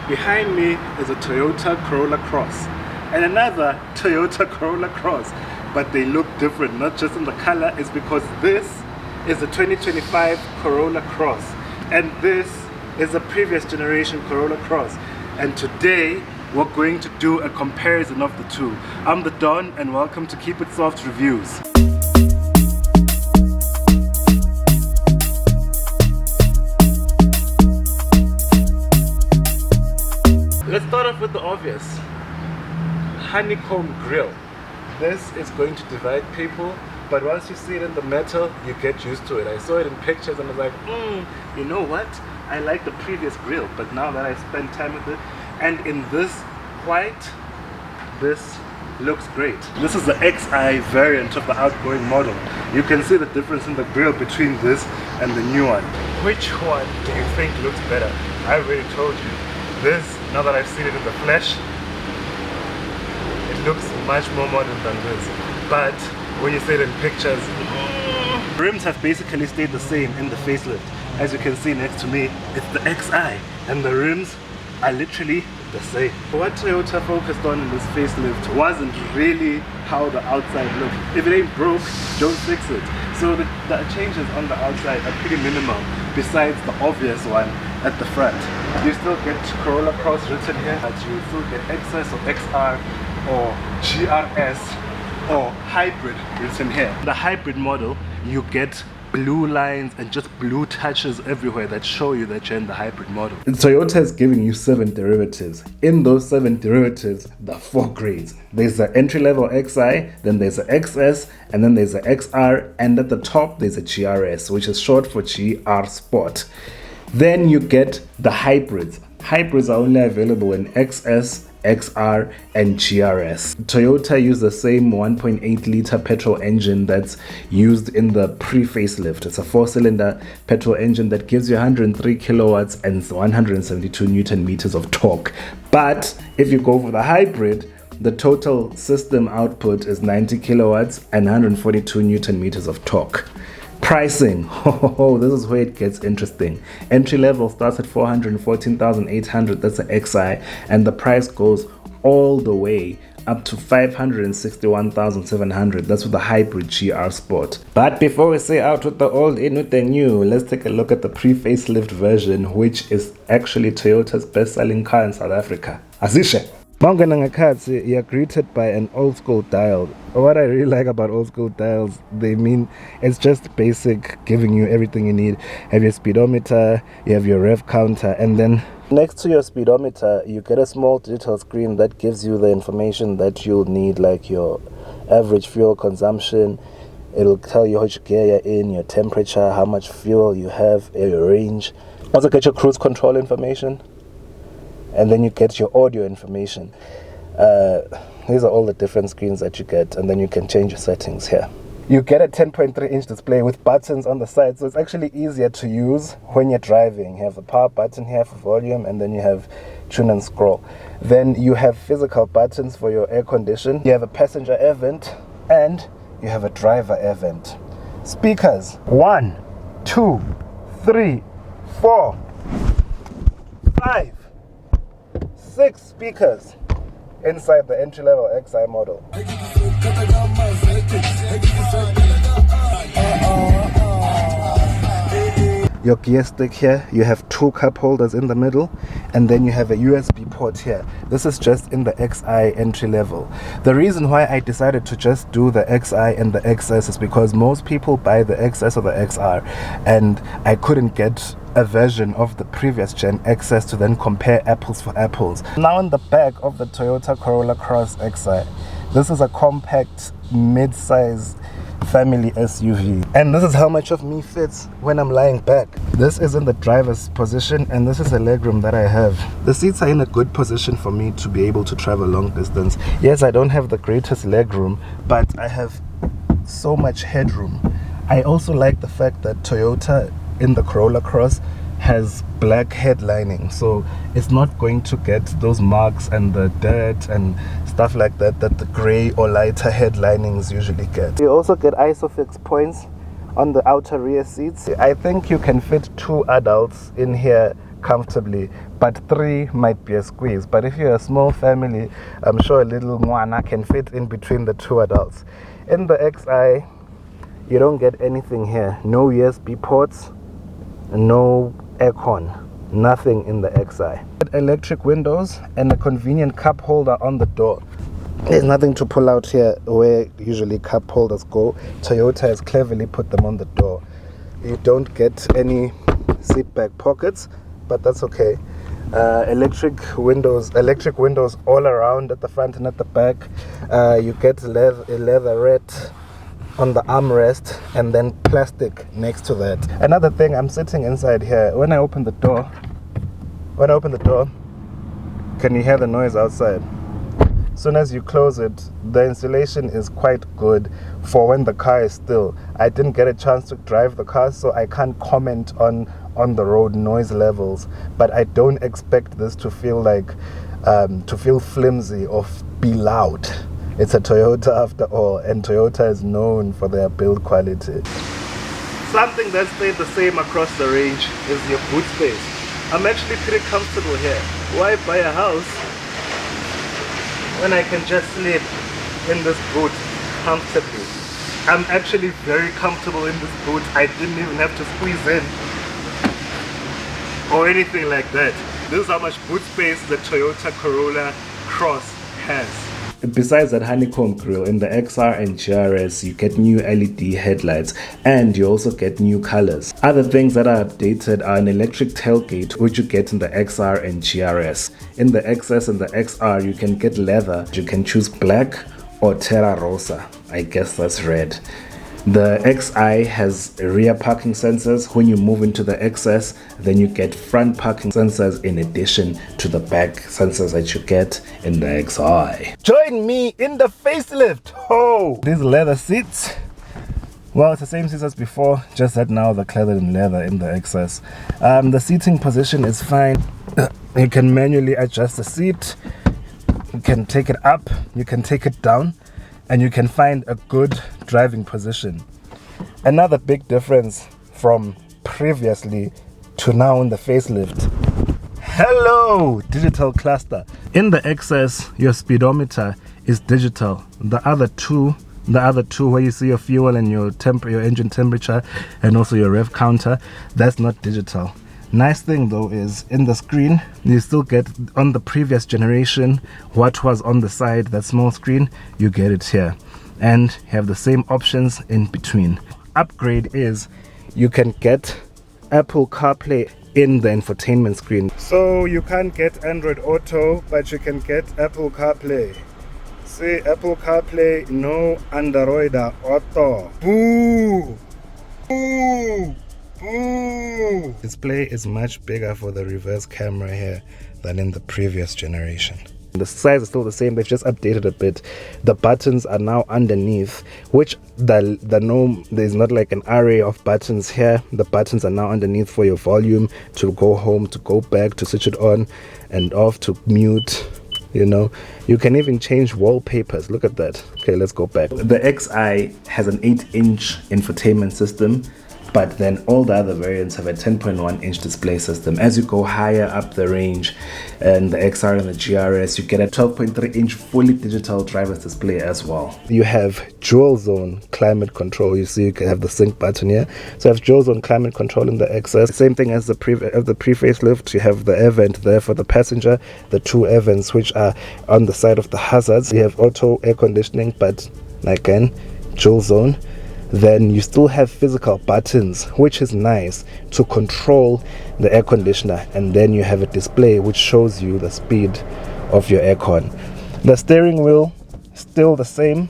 Behind me is a Toyota Corolla Cross and another Toyota Corolla Cross, but they look different, not just in the color. It's because this is a 2025 Corolla Cross and this is a previous generation Corolla Cross, and today we're going to do a comparison of the two. I'm the Don and welcome to Keep It Soft Reviews. Let's start off with the obvious. Honeycomb grill. This is going to divide people, but once you see it in the metal, you get used to it. I saw it in pictures and I was like, you know what? I like the previous grill, but now that I've spent time with it, and in this white, this looks great. This is the XI variant of the outgoing model. You can see the difference in the grill between this and the new one. Which one do you think looks better? I already told you. This, now that I've seen it in the flesh, it looks much more modern than this. But when you see it in pictures, rims have basically stayed the same in the facelift. As you can see next to me, it's the XI, and the rims are literally the same. What Toyota focused on in this facelift wasn't really how the outside looked. If it ain't broke, don't fix it. So the changes on the outside are pretty minimal, besides the obvious one at the front. You still get Corolla Cross written here, but you still get XS or XR or GRS or Hybrid written here. The hybrid model, you get blue lines and just blue touches everywhere that show you that you're in the hybrid model. Toyota is giving you 7 derivatives. In those 7 derivatives, there are 4 grades. There's the entry-level XI, then there's a XS, and then there's a XR, and at the top there's a GRS, which is short for GR Sport. Then you get the hybrids. Hybrids are only available in XS, XR and GRS. Toyota used the same 1.8 liter petrol engine that's used in the pre-facelift. It's a 4-cylinder petrol engine that gives you 103 kilowatts and 172 newton meters of torque. But if you go for the hybrid, the total system output is 90 kilowatts and 142 newton meters of torque. Pricing, this is where it gets interesting. Entry level starts at 414,800, that's the XI, and the price goes all the way up to 561,700, that's with the hybrid GR Sport. But before we say out with the old, in with the new, let's take a look at the pre-facelift version, which is actually Toyota's best-selling car in South Africa. Azishe. You're greeted by an old school dial. What I really like about old school dials, they mean it's just basic, giving you everything you need. You have your speedometer, you have your rev counter, and then next to your speedometer you get a small digital screen that gives you the information that you'll need, like your average fuel consumption. It'll tell you which gear you're in, your temperature, how much fuel you have, your range. Also get your cruise control information, and then you get your audio information. These are all the different screens that you get, and then you can change your settings here. You get a 10.3 inch display with buttons on the side, so it's actually easier to use when you're driving. You have a power button here for volume, and then you have tune and scroll. Then you have physical buttons for your air condition. You have a passenger air vent, and you have a driver air vent. Speakers, 1, 2, 3, 4, 5, 6 speakers inside the entry-level XI model. Your gear stick here, you have 2 cup holders in the middle, and then you have a USB port here. This is just in the XI entry level. The reason why I decided to just do the XI and the XS is because most people buy the XS or the XR, and I couldn't get a version of the previous gen XS to then compare apples for apples. Now in the back of the Toyota Corolla Cross XI, this is a compact mid-size family SUV, and this is how much of me fits when I'm lying back. This is in the driver's position, and this is the legroom that I have. The seats are in a good position for me to be able to travel long distance. Yes, I don't have the greatest legroom, but I have so much headroom. I also like the fact that Toyota in the Corolla Cross has black headlining, so it's not going to get those marks and the dirt and stuff like that that the gray or lighter headlinings usually get. You also get ISOFIX points on the outer rear seats. I think you can fit 2 adults in here comfortably, but 3 might be a squeeze. But if you're a small family, I'm sure a little Ngwenyas can fit in between the 2 adults. In the XI, you don't get anything here. No USB ports, no aircon, nothing in the XI. Electric windows and a convenient cup holder on the door. There's nothing to pull out here where usually cup holders go. Toyota has cleverly put them on the door. You don't get any seat back pockets, but that's okay. Electric windows all around at the front and at the back. You get a leatherette on the armrest and then plastic next to that. Another thing, I'm sitting inside here. When I open the door, can you hear the noise outside? As soon as you close it, the insulation is quite good for when the car is still. I didn't get a chance to drive the car, so I can't comment on the road noise levels, but I don't expect this to feel flimsy or be loud. It's a Toyota after all, and Toyota is known for their build quality. Something that stayed the same across the range is your boot space. I'm actually pretty comfortable here. Why buy a house when I can just sleep in this boot comfortably? I'm actually very comfortable in this boot. I didn't even have to squeeze in or anything like that. This is how much boot space the Toyota Corolla Cross has. Besides that honeycomb grille, in the XR and GRS you get new LED headlights and you also get new colors. Other things that are updated are an electric tailgate, which you get in the XR and GRS. In the XS and the XR you can get leather. You can choose black or terra rosa. I guess that's red. The XI has rear parking sensors. When you move into the XS, then you get front parking sensors in addition to the back sensors that you get in the XI. Join me in the facelift! Oh! These leather seats. Well, it's the same seats as before, just that now they're cladded in leather in the XS. The seating position is fine. You can manually adjust the seat. You can take it up, you can take it down, and you can find a good driving position. Another big difference from previously to now in the facelift. Hello, digital cluster. In the XS, your speedometer is digital. The other two where you see your fuel and your engine temperature and also your rev counter, that's not digital. Nice thing though is in the screen you still get, on the previous generation, what was on the side, that small screen, you get it here, and have the same options in between. Upgrade is you can get Apple CarPlay in the infotainment screen. So you can't get Android Auto, but you can get Apple CarPlay. See, Apple CarPlay, no Android Auto. Boo! Boo! Display is much bigger for the reverse camera here than in the previous generation. The size is still the same, they've just updated a bit. The buttons are now underneath, which there's not like an array of buttons here. The buttons are now underneath for your volume, to go home, to go back, to switch it on and off, to mute. You know, you can even change wallpapers. Look at that. Okay, let's go back. The XI has an 8-inch infotainment system, but then all the other variants have a 10.1-inch display system. As you go higher up the range, and the XR and the GRS, you get a 12.3-inch fully digital driver's display as well. You have dual zone climate control. You see, you can have the sync button here. So you have dual zone climate control in the XS. Same thing as the pre-facelift. You have the air vent there for the passenger, the 2 air vents which are on the side of the hazards. You have auto air conditioning, but again, dual zone. Then you still have physical buttons, which is nice, to control the air conditioner, and then you have a display which shows you the speed of your aircon. The steering wheel still the same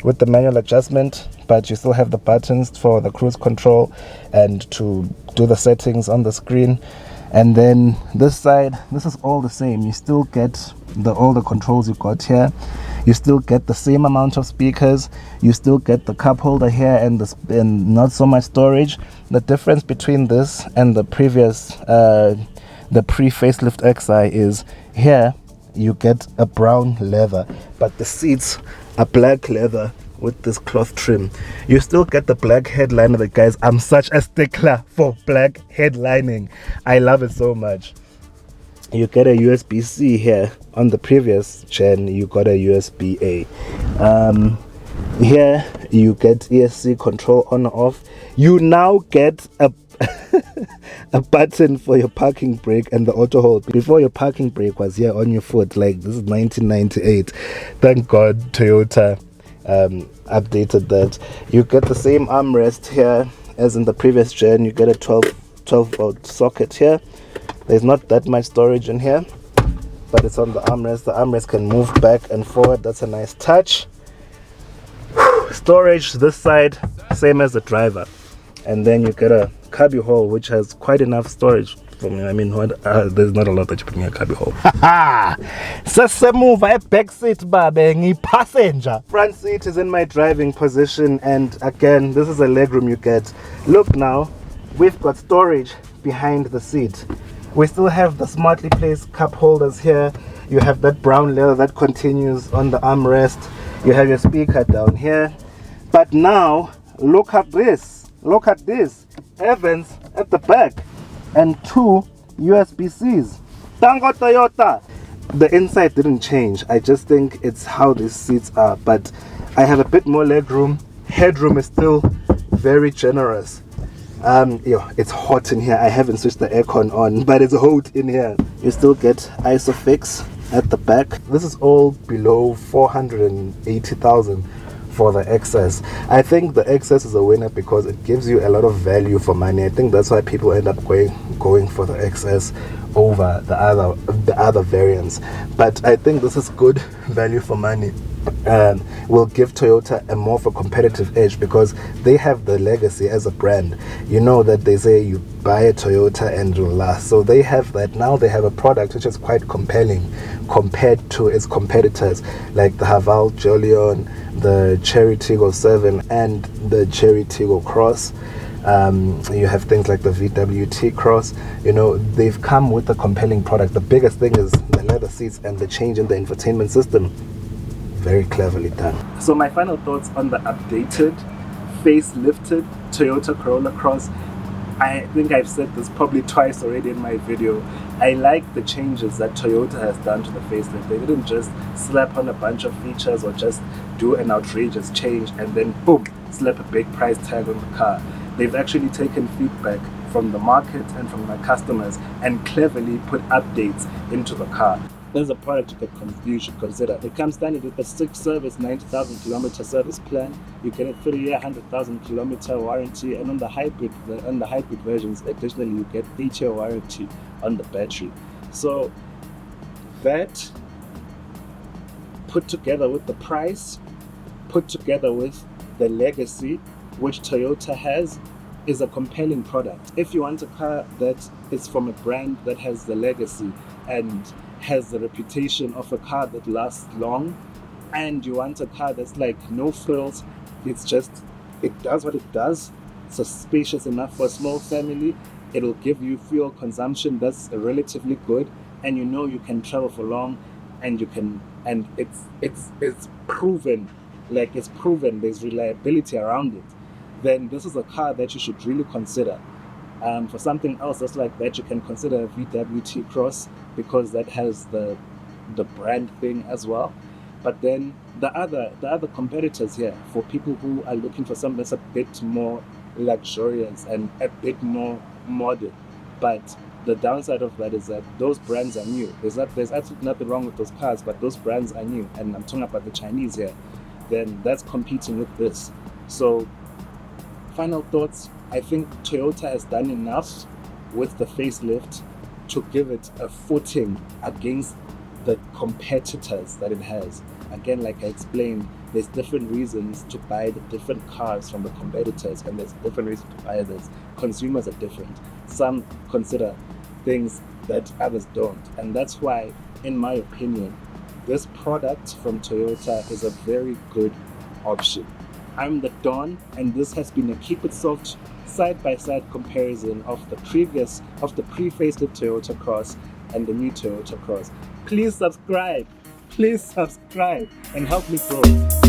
with the manual adjustment, but you still have the buttons for the cruise control and to do the settings on the screen. And then this side, this is all the same. You still get all the controls you got here. You still get the same amount of speakers. You still get the cup holder here and not so much storage. The difference between this and the previous, the pre-facelift XI is here you get a brown leather, but the seats are black leather with this cloth trim. You still get the black headliner. Guys, I'm such a stickler for black headlining. I love it so much. you get a USB-C here. On the previous gen you got a USB-A. Here you get ESC control on or off. You now get a a button for your parking brake and the auto hold. Before, your parking brake was here on your foot. Like, this is 1998. Thank God Toyota updated that. You get the same armrest here as in the previous gen. You get a 12 volt socket here. There's not that much storage in here, but it's on the armrest. The armrest can move back and forward. That's a nice touch. Storage this side, same as the driver. And then you get a cubby hole, which has quite enough storage for me. I mean, there's not a lot that you put in a cubby hole. Move a back seat, baby, passenger. Front seat is in my driving position, and again, this is a legroom you get. Look now, we've got storage behind the seat. We still have the smartly placed cup holders here. You have that brown leather that continues on the armrest. You have your speaker down here. But now, look at this. Look at this. Evans at the back. And 2 USB-Cs. Tango Toyota. The inside didn't change. I just think it's how these seats are. But I have a bit more leg room. Headroom is still very generous. It's hot in here. I haven't switched the aircon on, but it's hot in here. You still get ISOFIX at the back. This is all below 480,000 for the XS. I think the XS is a winner because it gives you a lot of value for money. I think that's why people end up going for the XS over the other variants. But I think this is good value for money. Will give Toyota a more of a competitive edge because they have the legacy as a brand. You know that they say you buy a Toyota and you'll last. So they have that. Now they have a product which is quite compelling compared to its competitors like the Haval Jolion, the Cherry Tiggo 7 and the Cherry Tiggo Cross. You have things like the VW T-Cross. You know, they've come with a compelling product. The biggest thing is the leather seats and the change in the infotainment system. Very cleverly done. So my final thoughts on the updated, facelifted Toyota Corolla Cross. I think I've said this probably twice already in my video. I like the changes that Toyota has done to the facelift. They didn't just slap on a bunch of features or just do an outrageous change and then boom, slap a big price tag on the car. They've actually taken feedback from the market and from their customers and cleverly put updates into the car. There's a product you should consider. It comes standard with a 6-service, 90,000 kilometer service plan. You get a 3-year, 100,000 kilometer warranty, and on the hybrid versions, additionally, you get 8-year warranty on the battery. So that put together with the price, put together with the legacy which Toyota has, is a compelling product. If you want a car that is from a brand that has the legacy and has the reputation of a car that lasts long, and you want a car that's like no frills, it does what it does, it's spacious enough for a small family, it'll give you fuel consumption that's relatively good, and you know you can travel for long, and it's proven, there's reliability around it, then this is a car that you should really consider. For something else that's like that, you can consider a VW T-Cross because that has the brand thing as well. But then the other competitors here, for people who are looking for something that's a bit more luxurious and a bit more modern, but the downside of that is that those brands are new. There's absolutely nothing wrong with those cars, but those brands are new, and I'm talking about the Chinese here. Then that's competing with this. So final thoughts, I think Toyota has done enough with the facelift to give it a footing against the competitors that it has. Again, like I explained, there's different reasons to buy the different cars from the competitors, and there's different reasons to buy this. Consumers are different. Some consider things that others don't, and that's why, in my opinion, this product from Toyota is a very good option. I'm the Don, and this has been a Keep It Soft side-by-side comparison of the pre-facelift Toyota Cross and the new Toyota Cross. Please subscribe and help me grow.